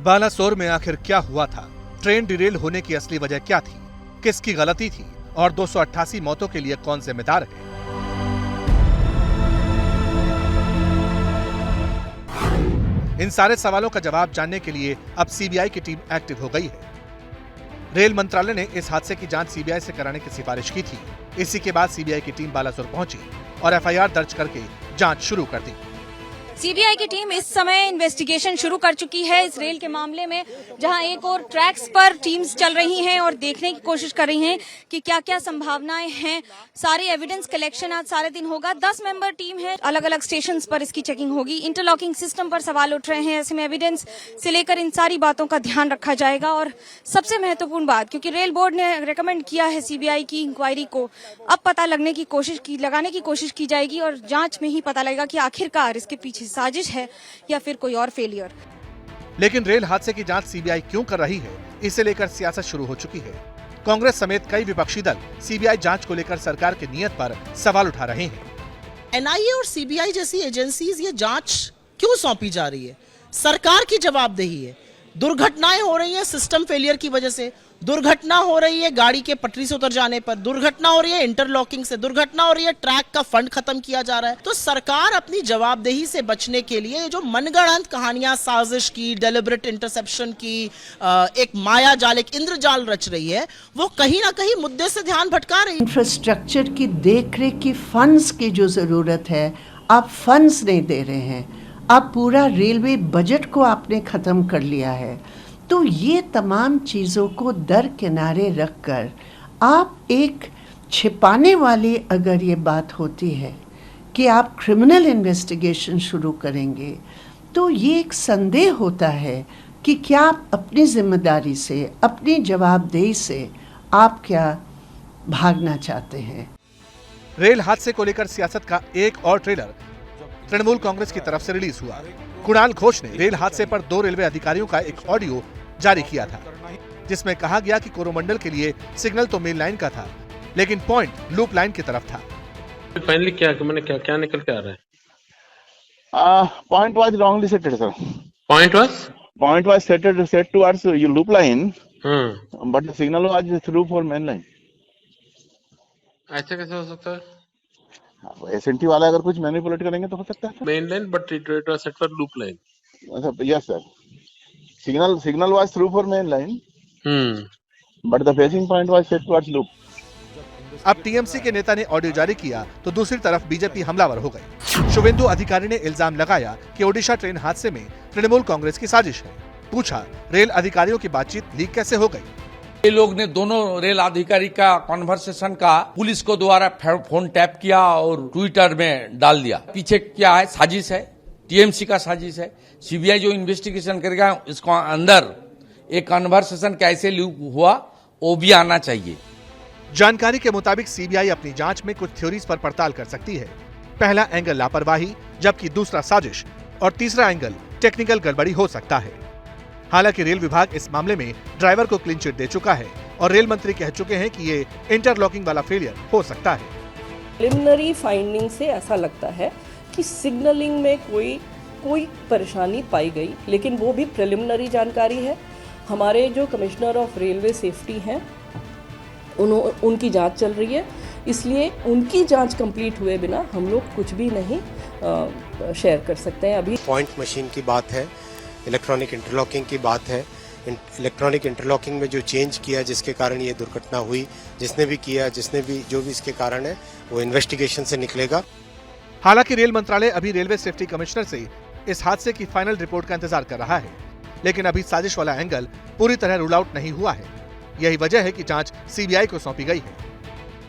बालासोर में आखिर क्या हुआ था? ट्रेन डिरेल होने की असली वजह क्या थी? किसकी गलती थी? और 288 मौतों के लिए कौन जिम्मेदार है? इन सारे सवालों का जवाब जानने के लिए अब सीबीआई की टीम एक्टिव हो गई है। रेल मंत्रालय ने इस हादसे की जांच सीबीआई से कराने की सिफारिश की थी। इसी के बाद सीबीआई की टीम बालासोर पहुंची और एफआईआर दर्ज करके जांच शुरू कर दी। सीबीआई की टीम इस समय इन्वेस्टिगेशन शुरू कर चुकी है इस रेल के मामले में, जहां एक और ट्रैक्स पर टीम्स चल रही हैं और देखने की कोशिश कर रही हैं कि क्या क्या संभावनाएं हैं। सारी एविडेंस कलेक्शन आज सारे दिन होगा। 10 मेंबर टीम है, अलग अलग स्टेशंस पर इसकी चेकिंग होगी। इंटरलॉकिंग सिस्टम पर सवाल उठ रहे हैं, ऐसे में एविडेंस से लेकर इन सारी बातों का ध्यान रखा जाएगा। और सबसे महत्वपूर्ण बात, क्योंकि रेल बोर्ड ने रिकमेंड किया है सीबीआई की इंक्वायरी को, अब पता लगाने की कोशिश की जाएगी और जांच में ही पता लगेगा कि आखिरकार इसके पीछे साजिश है या फिर कोई और फेलियर। लेकिन रेल हादसे की जांच सीबीआई क्यों कर रही है, इसे लेकर सियासत शुरू हो चुकी है। कांग्रेस समेत कई विपक्षी दल सीबीआई जांच को लेकर सरकार की नीयत पर सवाल उठा रहे हैं। एनआईए और सीबीआई जैसी एजेंसीज ये जांच क्यों सौंपी जा रही है? सरकार की जवाबदेही है। दुर्घटनाएं हो रही हैं सिस्टम फेलियर की वजह से, दुर्घटना हो रही है गाड़ी के पटरी से उतर जाने पर, दुर्घटना हो रही है इंटरलॉकिंग से, दुर्घटना हो रही है ट्रैक का फंड खत्म किया जा रहा है। तो सरकार अपनी जवाबदेही से बचने के लिए ये जो मनगढ़ंत कहानियां, साजिश की, डेलिब्रेट इंटरसेप्शन की, एक माया जाल, एक इंद्रजाल रच रही है, वो कहीं ना कहीं मुद्दे से ध्यान भटका रही है। इंफ्रास्ट्रक्चर की देखरेख की फंड्स की जो जरूरत है, आप फंड्स नहीं दे रहे हैं। अब पूरा रेलवे बजट को आपने खत्म कर लिया है। तो ये तमाम चीज़ों को दरकिनारे रखकर आप एक छिपाने वाली अगर ये बात होती है कि आप क्रिमिनल इन्वेस्टिगेशन शुरू करेंगे, तो ये एक संदेह होता है कि क्या आप अपनी जिम्मेदारी से, अपनी जवाबदेही से आप क्या भागना चाहते हैं। रेल हादसे को लेकर सियासत का एक और ट्रेलर तृणमूल कांग्रेस की तरफ से रिलीज हुआ। कुणाल घोष ने रेल हादसे पर 2 रेलवे अधिकारियों का एक ऑडियो जारी किया था, जिसमें कहा गया कि कोरोमंडल के लिए सिग्नल तो मेन लाइन का था, लेकिन पॉइंट लूप लाइन की तरफ था। फाइनली क्या निकल के आ रहा है? Point was wrongly set, sir. Point was set towards your loop line, but the signal was through for main line. ऐसा कैसे हो सकता है? एसएनटी वाला अगर कुछ मैनिपुलेट करेंगे तो हो सकता है। Main line but it was set for loop line. Yes sir, signal was through for main line, but the facing point was set towards loop. अब टीएमसी के नेता ने ऑडियो जारी किया तो दूसरी तरफ बीजेपी हमलावर हो गई। शुभेंदु अधिकारी ने इल्जाम लगाया कि ओडिशा ट्रेन हादसे में तृणमूल कांग्रेस की साजिश है। पूछा, रेल अधिकारियों की बातचीत लीक कैसे हो गई? ये लोग ने दोनों रेल अधिकारी का कॉन्वर्सेशन का पुलिस को द्वारा फोन टैप किया और ट्विटर में डाल दिया। पीछे क्या है? साजिश है, टीएमसी का साजिश है। सीबीआई जो इन्वेस्टिगेशन करेगा इसको अंदर एक कन्वर्सेशन कैसे लीक हुआ वो भी आना चाहिए। जानकारी के मुताबिक सीबीआई अपनी जांच में कुछ थ्योरीज पर पड़ताल कर सकती है। पहला एंगल लापरवाही, जबकि दूसरा साजिश और तीसरा एंगल टेक्निकल गड़बड़ी हो सकता है। हालांकि रेल विभाग इस मामले में ड्राइवर को क्लीन चिट दे चुका है और रेल मंत्री कह चुके हैं कि ये इंटरलॉकिंग वाला फेलियर हो सकता है। प्रिलिमिनरी फाइंडिंग से ऐसा लगता है कि सिग्नलिंग में कोई परेशानी पाई गई, लेकिन वो भी प्रिलिमिनरी जानकारी है। हमारे जो कमिश्नर ऑफ रेलवे सेफ्टी हैं उनकी जांच चल रही है, इसलिए उनकी जांच कंप्लीट हुए बिना हम लोग कुछ भी नहीं शेयर कर सकते हैं। अभी पॉइंट मशीन की बात है, इलेक्ट्रॉनिक इंटरलॉकिंग की बात है। इलेक्ट्रॉनिक इंटरलॉकिंग में जो चेंज किया जिसके कारण ये दुर्घटना हुई, जिसने भी किया, जो भी इसके कारण है वो इन्वेस्टिगेशन से निकलेगा। हालांकि रेल मंत्रालय अभी रेलवे सेफ्टी कमिश्नर से इस हादसे की फाइनल रिपोर्ट का इंतजार कर रहा है, लेकिन अभी साजिश वाला एंगल पूरी तरह रूल आउट नहीं हुआ है। यही वजह है कि जांच सीबीआई को सौंपी गई है।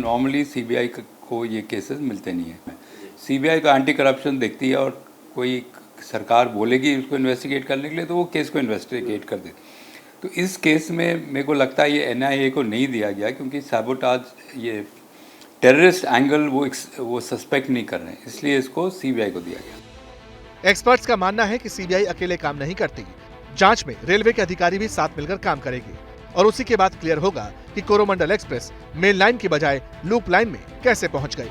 नॉर्मली सीबीआई को ये केसेस मिलते नहीं है। सीबीआई का एंटी करप्शन देखती है और कोई सरकार बोलेगी उसको इन्वेस्टिगेट करने के लिए तो वो केस को इन्वेस्टिगेट कर दे। तो इस केस में मेरे को लगता है ये एनआईए को नहीं दिया गया, क्योंकि सैबोटाज, ये टेररिस्ट एंगल वो सस्पेक्ट नहीं कर रहे हैं, इसलिए इसको सीबीआई को दिया गया। एक्सपर्ट्स का मानना है कि सीबीआई अकेले काम नहीं करती। जांच में रेलवे के अधिकारी भी साथ मिलकर काम करेंगे और उसी के बाद क्लियर होगा कि कोरोमंडल एक्सप्रेस मेन लाइन की बजाय लूप लाइन में कैसे पहुंच गई।